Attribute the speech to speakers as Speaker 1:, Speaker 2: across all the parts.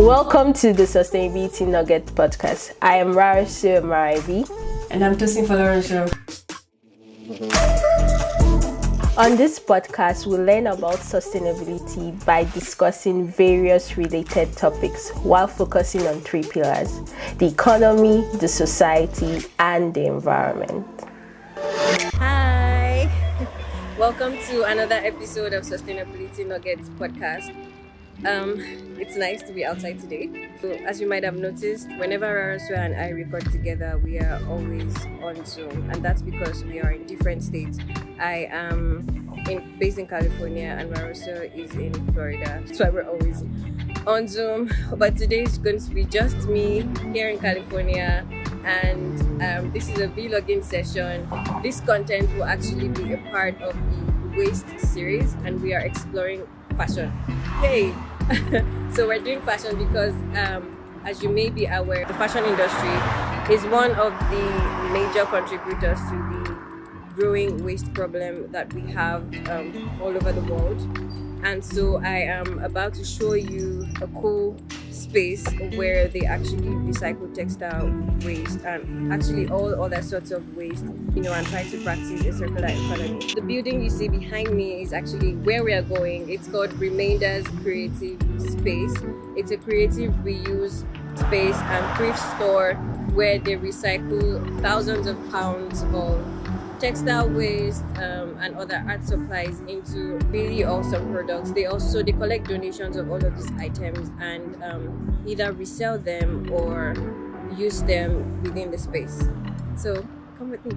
Speaker 1: Welcome to the Sustainability Nugget podcast. I am Rarasu Maraibi.
Speaker 2: And I'm Tosin Folorunsho.
Speaker 1: On this podcast, we learn about sustainability by discussing various related topics while focusing on three pillars: the economy, the society, and the environment.
Speaker 2: Hi! Welcome to another episode of Sustainability Nuggets podcast. It's nice to be outside today. So, as you might have noticed, whenever Rarasu and I record together, we are always on Zoom, and that's because we are in different states. I am based in California, and Rarasu is in Florida. That's why we're always on Zoom. But today is going to be just me here in California, and this is a vlogging session. This content will actually be a part of the waste series, and we are exploring fashion. Hey! So we're doing fashion because, as you may be aware, the fashion industry is one of the major contributors to the growing waste problem that we have all over the world. And so I am about to show you a cool space where they actually recycle textile waste and actually all other sorts of waste, and try to practice a circular economy. The building you see behind me is actually where we are going. It's called Remainders Creative Space. It's a creative reuse space and thrift store where they recycle thousands of pounds of textile waste and other art supplies into really awesome products. They collect donations of all of these items and either resell them or use them within the space. So come with me.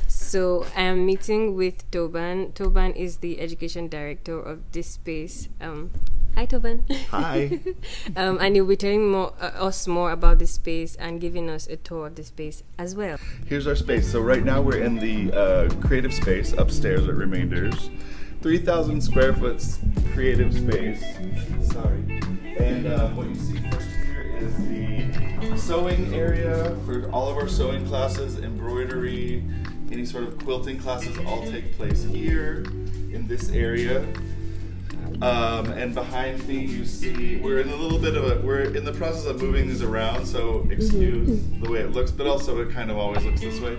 Speaker 2: So I am meeting with Toban. Toban is the education director of this space. Hi, Toban.
Speaker 3: Hi.
Speaker 2: And he'll be telling us more about this space and giving us a tour of the space as well.
Speaker 3: Here's our space. So right now we're in the creative space upstairs at Remainders. 3,000 square foot creative space. Sorry. And what you see first here is the sewing area for all of our sewing classes, embroidery, any sort of quilting classes all take place here in this area. And behind me you see we're in the process of moving these around, so excuse the way it looks, but also it kind of always looks this way.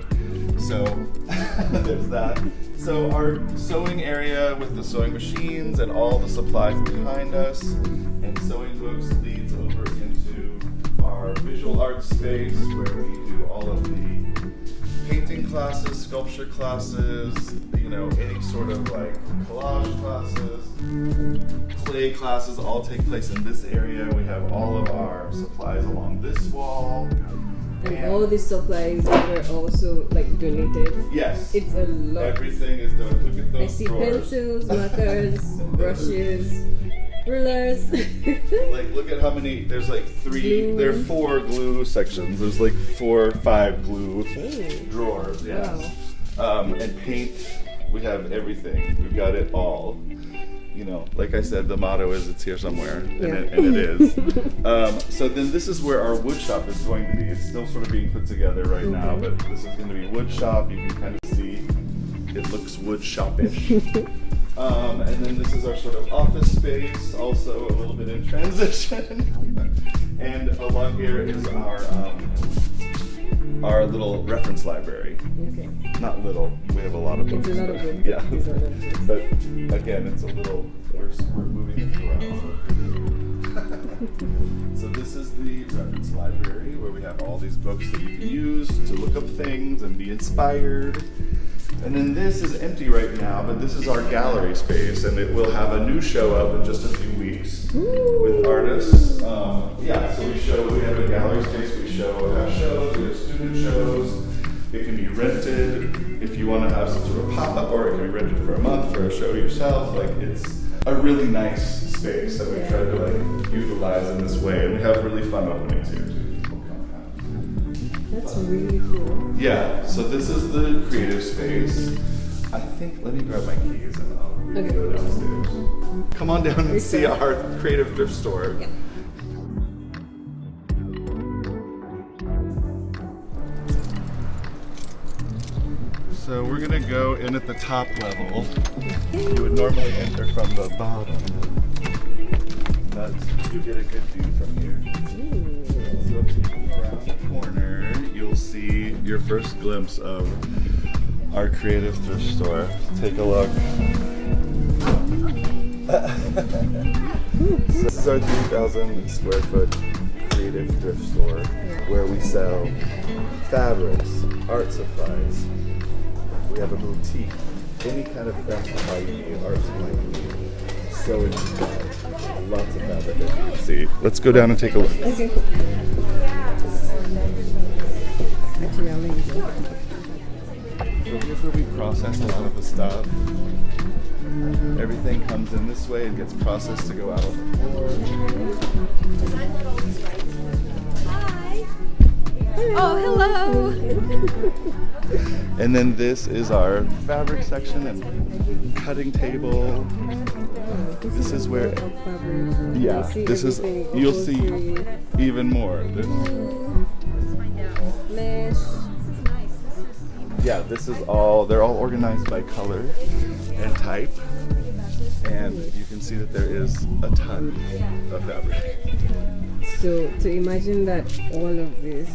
Speaker 3: So there's that. So our sewing area with the sewing machines and all the supplies behind us and sewing books leads over into our visual arts space where we do all of the painting classes, sculpture classes, any sort of like collage classes, clay classes all take place in this area. We have all of our supplies along this wall.
Speaker 2: And all these supplies were also donated.
Speaker 3: Yes.
Speaker 2: It's a lot.
Speaker 3: Everything is donated. Look at those
Speaker 2: I see
Speaker 3: drawers.
Speaker 2: pencils, markers, brushes, rulers.
Speaker 3: Look at how many, there's glue. There are 4 glue sections. There's 4 or 5 glue drawers, yes. Wow. And paint, we have everything. We've got it all. Like I said, the motto is it's here somewhere, and it is. So then this is where our wood shop is going to be. It's still sort of being put together right now, but this is going to be wood shop. You can kind of see it looks wood shop-ish. And then this is our sort of office space, also a little bit in transition. And along here is our little reference library. Okay. Not little, we have a lot of books.
Speaker 2: It's a lot of books.
Speaker 3: Yeah. But again, it's a little, we're moving it around. So this is the reference library where we have all these books that you can use to look up things and be inspired. And then this is empty right now, but this is our gallery space, and it will have a new show up in just a few weeks with artists. So we have a gallery space, we have shows, we have student shows. It can be rented if you want to have some sort of pop-up, or it can be rented for a month for a show yourself. It's a really nice space that we try to utilize in this way, and we have really fun openings here too.
Speaker 2: That's really cool.
Speaker 3: Yeah, so this is the creative space. I think, let me grab my keys and I'll go downstairs. Come on down and see our creative thrift store. Yeah. So we're gonna go in at the top level. You would normally enter from the bottom, but you get a good view from here. So if you go around the corner, you'll see your first glimpse of our creative thrift store. Take a look. This is our 3,000 square foot creative thrift store where we sell fabrics, art supplies. We have a boutique, any kind of craft supply you need, art supply you need, sewing supplies, lots of fabric as you can see. Let's go down and take a look.
Speaker 2: Okay. Actually, I'll leave it.
Speaker 3: So here's where we process a lot of the stuff. Everything comes in this way and gets processed to go out on the floor.
Speaker 2: Hi. Oh, hello.
Speaker 3: And then this is our fabric section and cutting table. This is where, yeah, this is, you'll see even more. Yeah, this is all, they're all organized by color and type. And you can see that there is a ton of fabric.
Speaker 2: So to imagine that all of this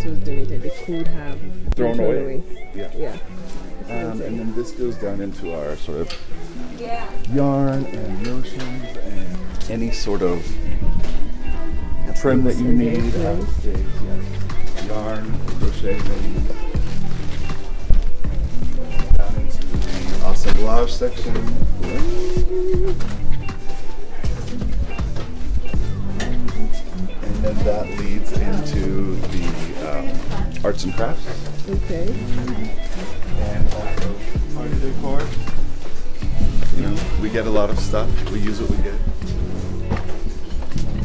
Speaker 2: was donated, they could have
Speaker 3: Thrown away.
Speaker 2: Yeah.
Speaker 3: And then this goes down into our sort of yarn and notions and any sort of trim that you need. Yarn, crochet things. Down into the assemblage section. And then that leads into the arts and crafts.
Speaker 2: Okay.
Speaker 3: And also party decor. You know, we get a lot of stuff. We use what we get.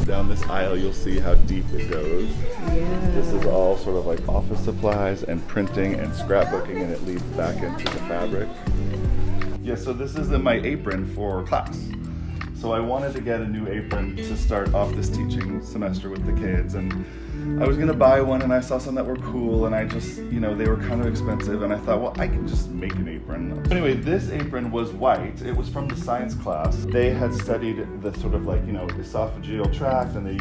Speaker 3: Down this aisle, you'll see how deep it goes.
Speaker 2: Yeah.
Speaker 3: This is all sort of like office supplies and printing and scrapbooking, and it leads back into the fabric. Yeah, so this is my apron for class. So I wanted to get a new apron to start off this teaching semester with the kids, and I was gonna buy one, and I saw some that were cool, and I just, you know, they were kind of expensive, and I thought, well, I can just make an apron. Anyway, this apron was white. It was from the science class. They had studied the sort of like, you know, esophageal tract and the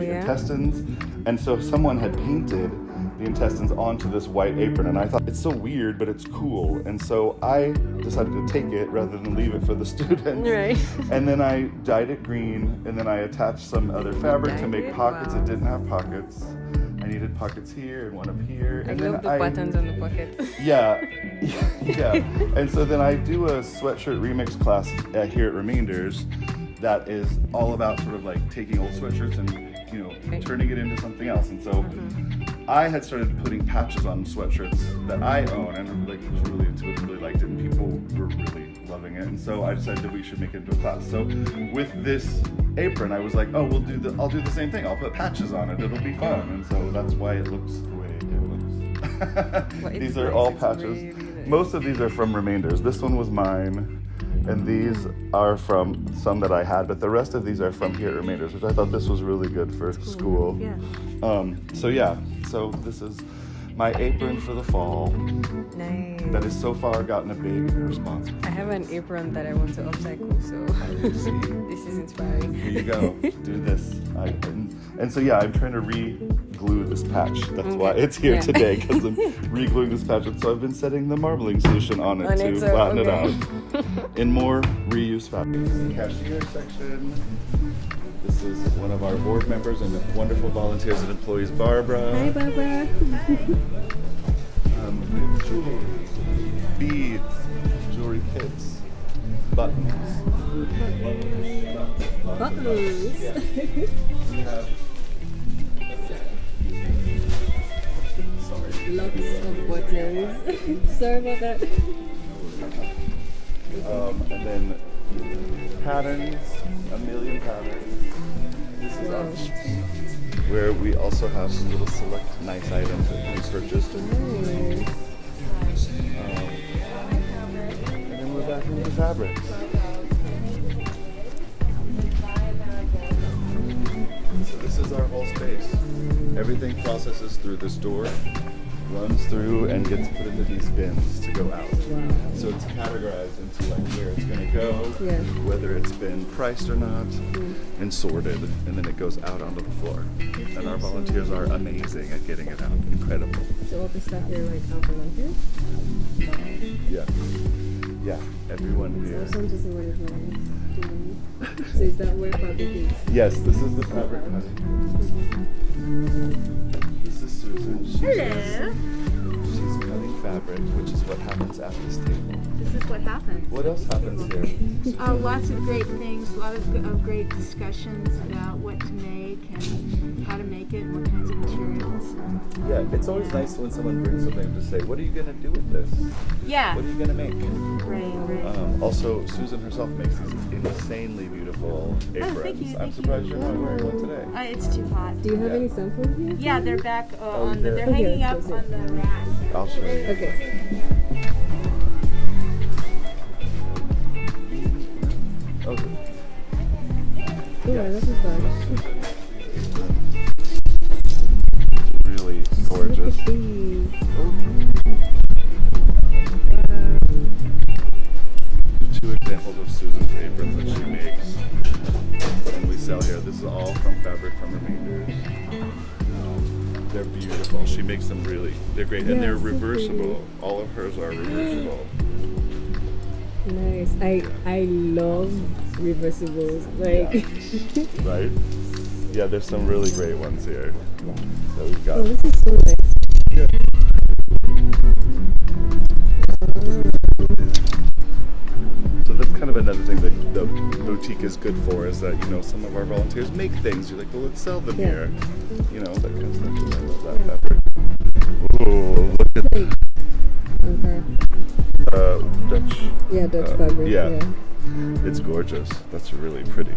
Speaker 3: intestines, and so someone had painted the intestines onto this white apron, and I thought, it's so weird, but it's cool, and so I decided to take it rather than leave it for the students.
Speaker 2: Right.
Speaker 3: And then I dyed it green, and then I attached some other fabric to make pockets. It didn't have pockets. I needed pockets here and one up here.
Speaker 2: I
Speaker 3: And
Speaker 2: love
Speaker 3: then
Speaker 2: the buttons on the pockets.
Speaker 3: Yeah. And so then I do a sweatshirt remix class here at Remainders that is all about sort of like taking old sweatshirts and, you know, turning it into something else. And so I had started putting patches on sweatshirts that I own, and like was really into it, really liked it, and people were really loving it. And so I decided that we should make it into a class. So with this apron, I was like, oh, I'll do the same thing. I'll put patches on it. It'll be fun. And so that's why it looks the way it looks. These are all patches. Really nice. Most of these are from Remainders. This one was mine. And these are from some that I had, but the rest of these are from here at Remainders, which I thought this was really good for school.
Speaker 2: Yeah.
Speaker 3: So this is my apron for the fall.
Speaker 2: Nice.
Speaker 3: That has so far gotten a big response.
Speaker 2: I have an apron that I want to upcycle, so this is inspiring.
Speaker 3: Here you go. Do this. And so I'm trying to re-glue this patch. That's why it's here today, because I'm re-gluing this patch. And so I've been setting the marbling solution on it to flatten it out. In more reuse fabric. Cashier section. This is one of our board members and wonderful volunteers and employees, Barbara.
Speaker 2: Hi, Barbara.
Speaker 3: We have jewelry, beads, jewelry kits, buttons. We have
Speaker 2: lots of buttons. Sorry about that.
Speaker 3: And then patterns, a million patterns. This is our where we also have some little select nice items that we purchased. And then we're back into fabrics. So this is our whole space. Everything processes through this door. runs through and gets put into these bins to go out. So it's categorized into like where it's going to go, whether it's been priced or not, and sorted, and then it goes out onto the floor. And our volunteers are amazing at getting it out. Incredible.
Speaker 2: So all the stuff here, like, are volunteers?
Speaker 3: Yeah, everyone here.
Speaker 2: So I'm just in one of mine. So is that where fabric is?
Speaker 3: Yes, this is the fabric cutting. This is Susan. She's cutting fabric, which is what happens at this table.
Speaker 4: This is what happens.
Speaker 3: What else happens here?
Speaker 4: Lots of great things, a lot of great discussions about what to make and how to make it, and what kinds of materials.
Speaker 3: Yeah, it's always nice when someone brings something to say, what are you going to do with this?
Speaker 4: Yeah.
Speaker 3: What are you going to make?
Speaker 4: Right.
Speaker 3: Also, Susan herself makes these insanely beautiful aprons.
Speaker 4: thank you.
Speaker 3: I'm surprised you're not wearing one today.
Speaker 4: It's too hot.
Speaker 2: Do you have any samples here?
Speaker 4: Yeah, they're back
Speaker 3: they're
Speaker 4: hanging up
Speaker 2: let's go see.
Speaker 4: on the rack.
Speaker 3: I'll show you.
Speaker 2: Okay.
Speaker 3: Okay.
Speaker 2: Yeah, this is fun.
Speaker 3: Really gorgeous.
Speaker 2: Look at these.
Speaker 3: Two examples of Susan's aprons that she makes and we sell here. This is all from fabric from remainders. They're beautiful. She makes them they're great, and they're
Speaker 2: so
Speaker 3: reversible.
Speaker 2: pretty.
Speaker 3: All of hers are reversible.
Speaker 2: Nice. I love reversibles. Like,
Speaker 3: Right? Yeah, there's some really great ones here that we've got.
Speaker 2: oh, this is so nice.
Speaker 3: So that's kind of another thing that the boutique is good for, is that, some of our volunteers make things. You're like, well, let's sell them here. That kind of stuff. I love that fabric. Ooh, look at Dutch.
Speaker 2: Yeah, Dutch fabric.
Speaker 3: Yeah. It's gorgeous. That's really pretty.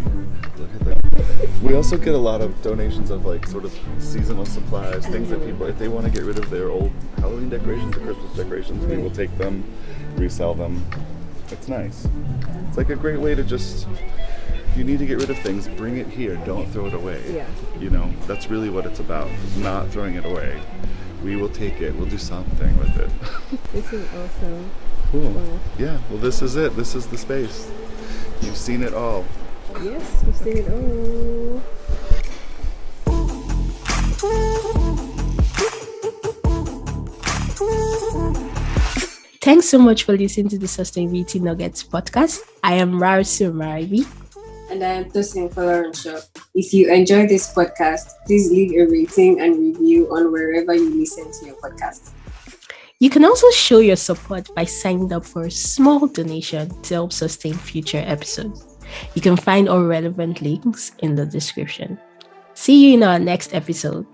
Speaker 3: Look at that. We also get a lot of donations of like sort of seasonal supplies, things that people, if they want to get rid of their old Halloween decorations or Christmas decorations, we will take them, resell them. It's nice. It's like a great way to just, you need to get rid of things, bring it here, don't throw it away.
Speaker 2: Yeah.
Speaker 3: That's really what it's about, not throwing it away. We will take it, we'll do something with it.
Speaker 2: This is awesome.
Speaker 3: Cool.
Speaker 2: Wow.
Speaker 3: Yeah, well this is it. This is the space. You've seen it all.
Speaker 2: Yes, we've seen it all. Thanks so much for listening to the Sustainability Nuggets podcast. I am Rarsu Maribi. And I am Tosin Folarunshaw. If you enjoy this podcast, please leave a rating and review on wherever you listen to your podcast.
Speaker 1: You can also show your support by signing up for a small donation to help sustain future episodes. You can find all relevant links in the description. See you in our next episode.